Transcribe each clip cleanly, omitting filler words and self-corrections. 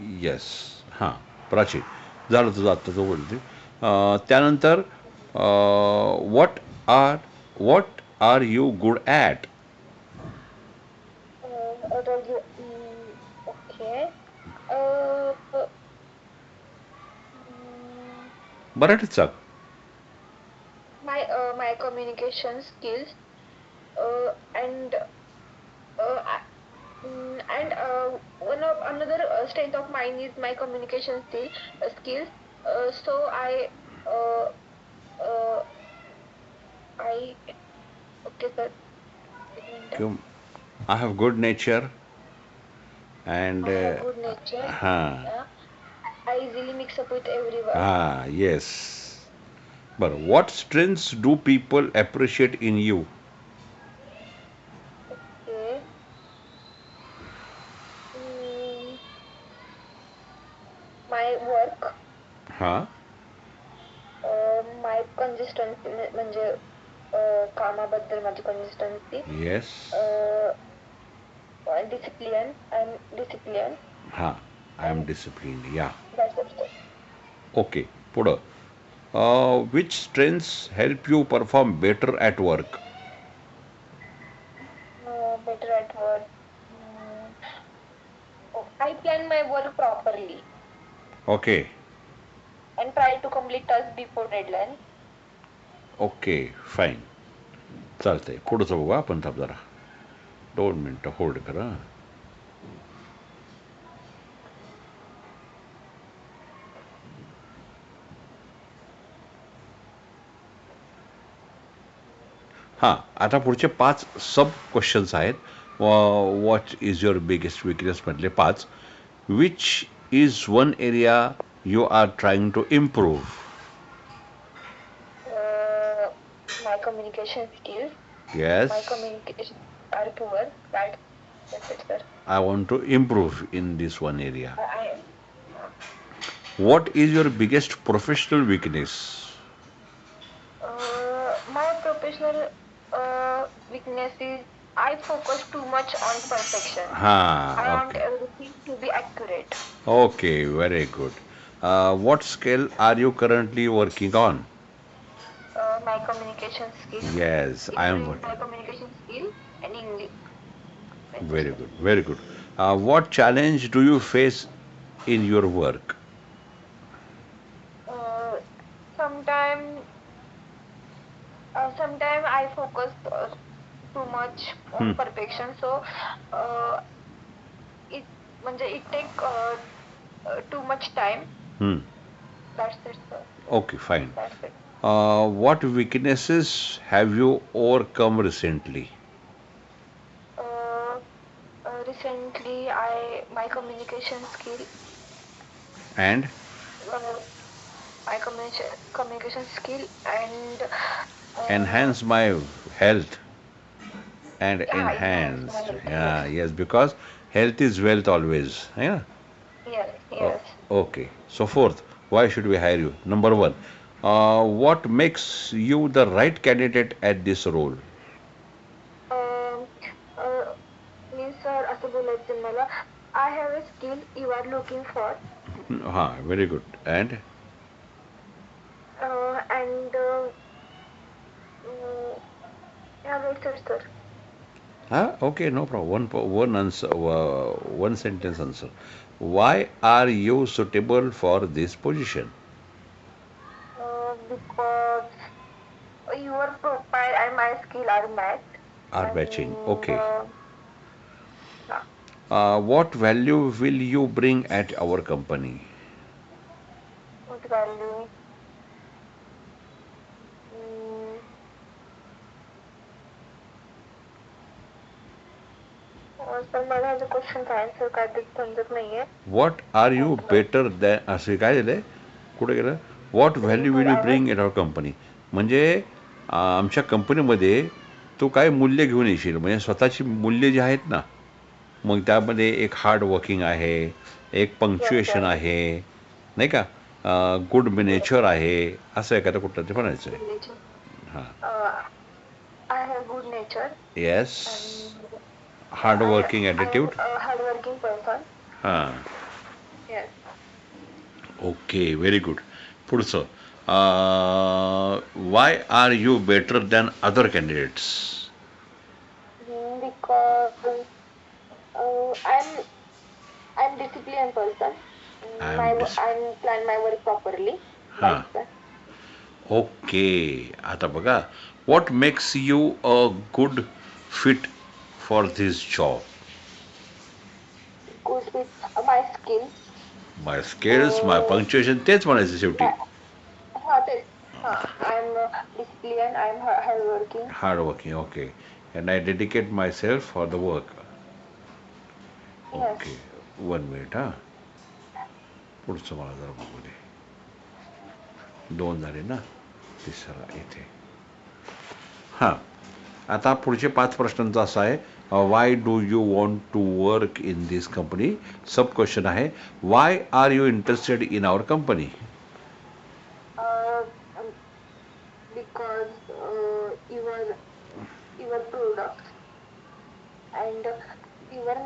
Yes. हां, प्राची. झालं तुझं आत्ताचं बोलते. त्यानंतर what are what are you good at? I told you. Okay. Uh, mm, मराठीत सांग. my communication skills and one of another strength of mine is my communication skills. So uh, uh, I okay sir. एक minute. किंवा आय have good nature and I have good nature. हां, Yeah. I easily mix up with everyone. हां, yes. बरं, what strengths do people appreciate in you? Okay. Mm, my work, हां, my consistency म्हणजे कामाबद्दल माझी consistency, yes. discipline and discipline. हां, I am And disciplined. या. that's it. Okay, पुढं. Which strengths help you perform better at work? Better at work. Mm, I plan my work properly okay. and try to complete tasks before deadline. Okay, fine. चालतंय. पुढचं बघू आपण. थांब जरा 2 मिनटं hold करा. हां, आता पुढचे 5 सब क्वेश्चन्स आहेत. What is your biggest weakness मधले 5. Which is one area you are trying to improve? Uh, my communication skills. Yes. My communication are poor. That's it, sir. I want to improve in this one area. I what is your biggest professional weakness? my professional weakness is I focus too much on perfection. I हां, want okay. everything to be accurate. Okay, very good. What skill are you currently working ऑन? My communication skill, yes, I am improving my working. communication skill and English. That's it, Very sir. good, very good. What challenge do you face in your work? Uh, sometime, sometime I focus too much Hmm. on perfection. So, uh, it म्हणजे it take too much time. Hmm. That's it, sir. Okay, fine. That's it. What weaknesses have you overcome recently? Uh, Recently, I my communication skill, And uh, my communication skill, and uh, enhance my health and yeah, it enhanced my enhanced. health. Yes, Yeah, yes, because health is wealth always. Yeah. yes, Oh, yes. okay. So fourth, why should we hire you? Number one, what makes you the right candidate at this role? Um, uh, Means sir, असं बोलायचं मला. I have a skill you are looking for, Very good. And and mm, yeah, that's it, sir. okay, no problem. One answer, one sentence answer. Why are you suitable for this position? Because your profile and my skill are matched, Are matching. and Okay. yeah, What value will you bring at our company? what value? Mm, sir मला ह्याचं क्वेश्चनचा answer काय ते समजत नाहीये. What are you better than? असे काय दिलंय? कुठे गेलं? What value will you I bring at our company? म्हणजे आमच्या कंपनीमध्ये तू काय मूल्य घेऊन येशील? म्हणजे स्वतःची मूल्य जी आहेत ना, मग त्यामध्ये एक हार्ड वर्किंग आहे, एक येस पंक्च्युएशन सर. आहे, नाही का? गुड नेचर आहे, असं एखादं कुठलं ते म्हणायचं आहे. हां. I have good nature yes. and hard I working I am attitude. a hardworking person हां. Yes. Okay, very good. पुढचं. Why are you better than other candidates? Because I'm disciplined person. I am dis I'm plan my work properly. हां. That's why. Okay. आता बघा, what makes you a good fit for this job? Goes with my skills. My skills, my Uh, punctuation, तेच म्हणायचं शेवटी. my हा तेच. हा I'm disciplined. I'm hardworking. Hard working. Okay. And I dedicate my self for the work. Yes. Okay. One minute हां. पुढचं मला जरा बघू दे. दोन झाले ना, तिसरा इथे. हां. आता पुढचे 5 प्रश्नांचा असा आहे, why do you want to work in this company? Sub question आहे, why are you interested in our company? Uh, um, because your products and even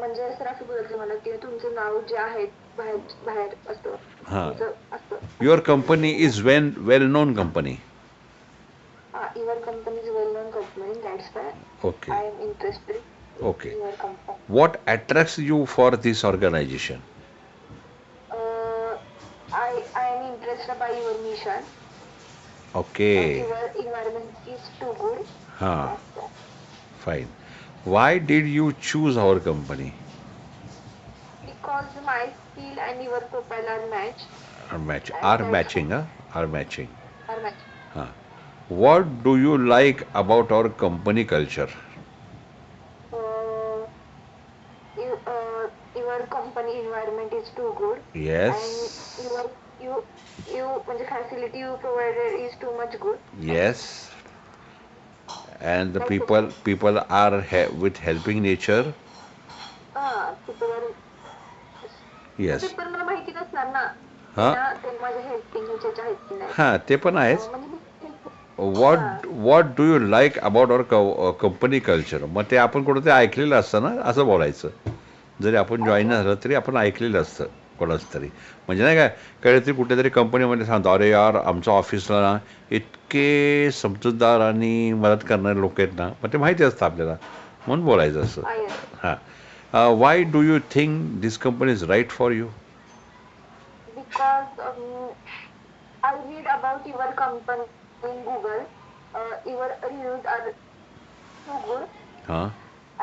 म्हणजे सर असं बोलायचं मला की तुमचं नाव जे आहे बाहेर बाहेर असतं हां. तुमचं असतं युअर असं कंपनी बोलायचं इज वेल नोन कंपनी. हा your company is well known company that's why okay. I am interested okay. In your company. What attracts you for this organisation? I am interested by your mission. Okay. Your environment is too good. हां. That's why. Fine. Why did you choose our company? Because my skill and your profile are matched, and are that's why matching. Are matching. are matched. हां. What do you like about our company culture? Uh, your company environment is too good, yes. and you you म्हणजे facility you provided is too much good. Yes. And the That's it. People are with helping nature. People are ते yes. पण मला माहिती नसणार ना की हां. ना ते माझ्या हेल्पिंग ह्याच्या आहेत की नाही. हां, ते पण आहेच. म्हणजे मी व्हॉट हा what do you like about our company culture? मग ते आपण कुठं ते ऐकलेलं असतं ना, असं बोलायचं. जरी आपण जॉईन अच्छा झालं तरी आपण ऐकलेलं असतं कोणाच तरी. म्हणजे नाही काय, कधीतरी कुठेतरी कंपनीमध्ये सांगतो, अरे यार आमच्या ऑफिसला ना इतके समजूतदार आणि मदत करणारे लोक आहेत ना, मग ते माहिती असतं आपल्याला, म्हणून बोलायचं असं. yes. हां. Why do you think this company is right for you? Because I read about your company in Google. Your reviews are too good, हां.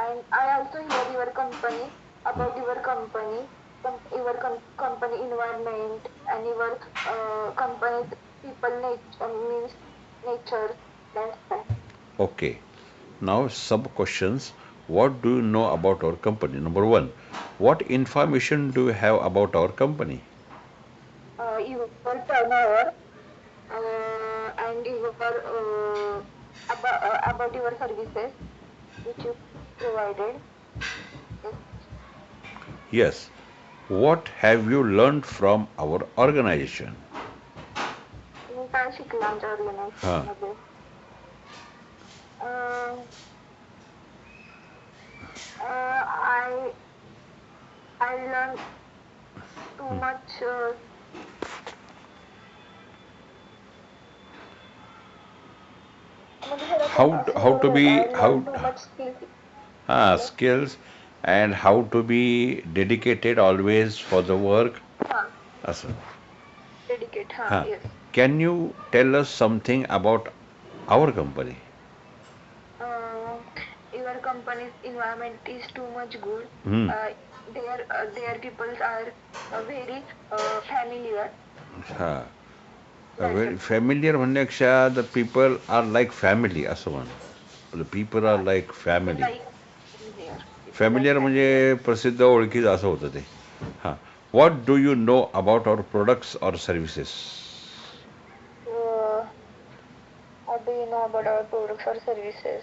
and I also hear your company about your company, your company environment and your company's people nature means nature. That's why. Okay. Now, sub questions. What do you know about our company? Number one, what information do you have about our company? Your turnover and your about your services which you provided. Yes. Yes. What have you learned from our organization? मी काय शिकले आमच्या Huh. Organisation मध्ये. अं, I I learned too much. म्हणजे जरा How असं असं how to बोलू be नका. I how learned too much skills. Hello. skills and how to be dedicated always for the work. हा असं. डेडिकेट हा हां. Yes. Can you tell us something about our company? Your company's environment is too much good. Hmm. Their people are very familiar. हां. That's it. Familiar म्हणण्यापेक्षा the people are like family असं म्हण. The people are हा like they family. like familiar. People like familiar familiar. म्हणजे प्रसिद्ध ओळखीचं असं होतं ते. हां. What do you know about our products or services? Uh, what do you know about our products or services?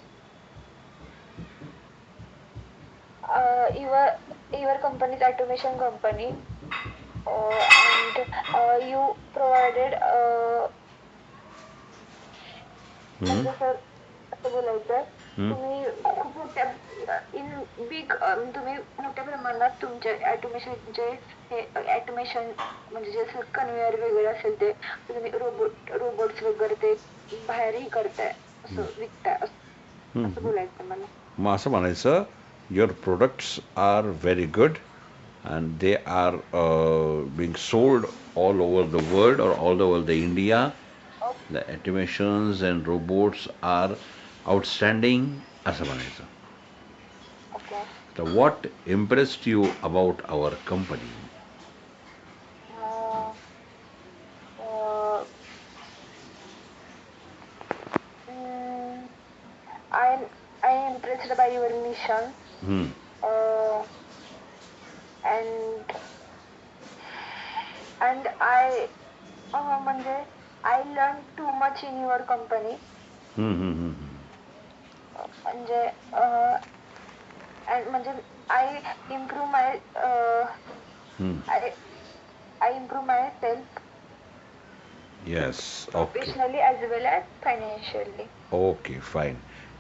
Your company's automation company, and you provided म्हणजे sir असं बोलायचं हं. तुम्ही खूप मोठ्या इन बिग तुम्ही मोठ्या प्रमाणात तुमचे ऑटोमेशनचे हे ऑटोमेशन म्हणजे जसं कन्व्हेअर वगैरे असेल ते तुम्ही रोबोट्स वगैरे ते बाहेरही करताय असं विकताय असं बोलायचं मला. मग असं म्हणायचं your products are very good and they are being sold all over the world or all over the India. The automations and robots are outstanding असं म्हणायचं. Okay. So what impressed you about our company? I I am impressed by your mission Hmm. uh, and I म्हणजे I learned too much in your company. Hmm. Hmm. Hmm. म्हणजे and म्हणजे I improve my Hmm. I I improve myself Yes. Okay. professionally as well as financially. Okay fine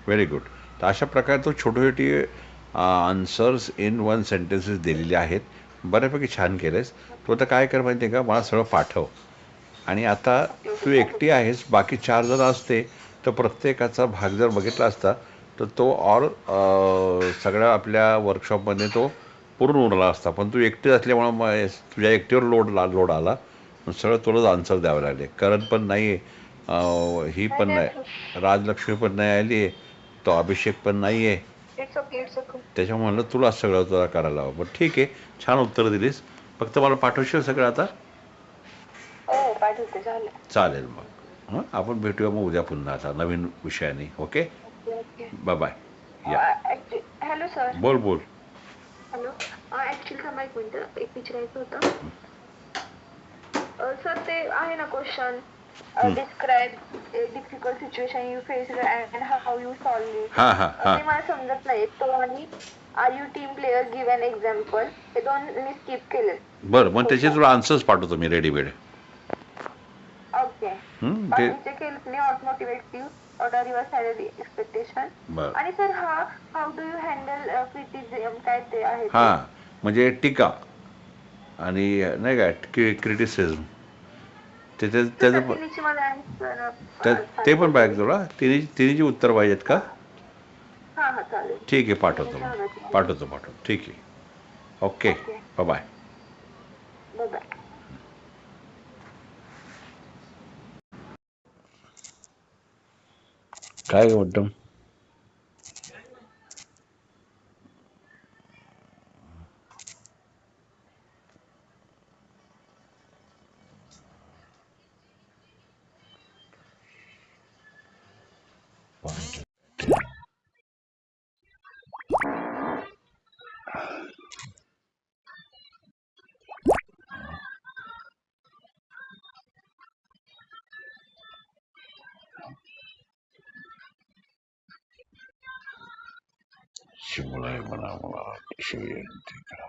very good. तर अशा प्रकारे तो छोटे छोटे answers in one sentences दिलेले आहेत. बऱ्यापैकी छान केलेस. तू आता काय कर माहिती आहे का, मला सगळं पाठव. आणि आता ओके ओके तू एकटी आहेस, बाकी 4 जण असते तर प्रत्येकाचा भाग जर बघितला असता तर तो सगळ्या आपल्या वर्कशॉपमध्ये तो पूर्ण उरला असता. पण तू एकटी असल्यामुळं तुझ्या एकटीवर लोड आला. सगळं तुलाच आन्सर द्यावे लागले. करण पण नाही आहे, ही पण नाही, राजलक्ष्मी पण नाही आली आहे, तो अभिषेक पण नाही आहे. It's okay it's okay. त्याच्यामुळे म्हणलं तुला सगळं तुला करायला हवं. पण ठीक आहे, छान उत्तर दिलीस. फक्त मला पाठवशील सगळं आता? हो पाठवते झालं. चालेल मग. हं, आपण भेटूया मग उद्या पुन्हा आता नवीन विषयाने. Okay, okay okay. Bye bye. या, हॅलो सर. बोल बोल. हॅलो. ऍक्च्युली थांबा एक मिनिट एक विचारायचं होतं. सर ते आहे ना क्वेश्चन हं. Describe difficult situation you face and how you solve it. हां हां हां. ते मला समजत नाही तो आणि are you team player give an example हे दोन मी स्किप केले बरं, मग त्याचे क्वेश्चन. तुला आन्सर्स पाठवतो मी रेडीमेड. ओके. ते बाकीचे केले मी what motivates you what are your salary expectation बरं. आणि सर हा how do you handle criticism काय ते आहे ते. हां, म्हणजे टीका आणि नाही का क्रिटिसिझम, त्याचं सर त्याचं तिन्हीची मला आन्सर ते सांगता पण येतील. पाहिजे तुला? तिन्हीची उत्तर पाहिजेत का? हा हा चालेल. ठीक आहे, मी पाठवतो मग. सांगते. पाठवतो. ठीक आहे. Okay, okay. Bye. Bye bye. काय म्हणतो? शिवराय म्हणा मला शिवजयंती करा.